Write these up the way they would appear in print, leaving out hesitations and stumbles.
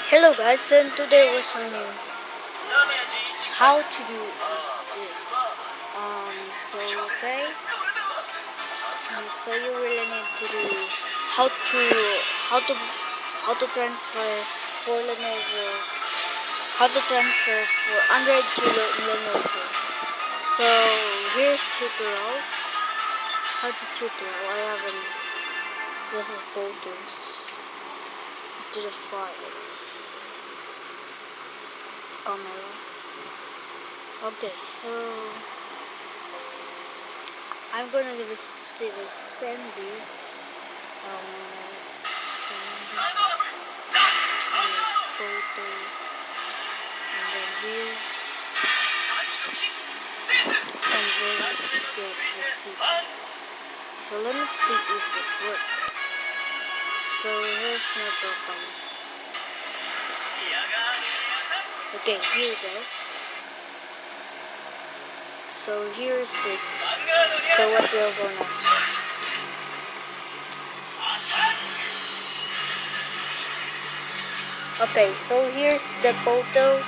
Hello guys, and today we're showing you how to do this. So okay, so you really need to do how to how to how to transfer for Lenovo, how to transfer for Android to Lenovo. So here's tutorial. How to tutorial? I haven't. This is photos to the files. Camera. Okay, so I'm gonna send you send photo and then here and then let's get receipt. So let me see if it works. So here's my profile. Okay, here we go. So here's it. So what we're gonna okay, so here's the photo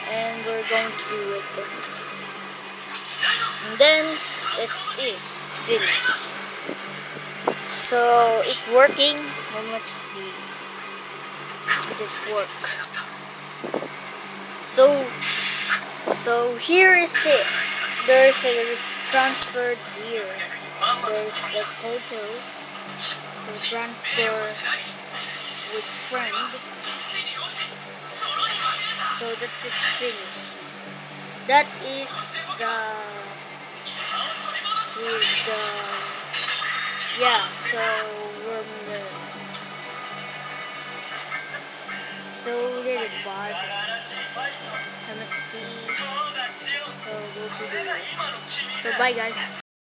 and we're going to do it and then it's it finished. So it's working. Let's see if it works. So here is it. There's transferred here. There's the photo to transfer with friend. So that's it finished. That is the yeah. So we're so did it bad. Let's see. So go to the so bye guys.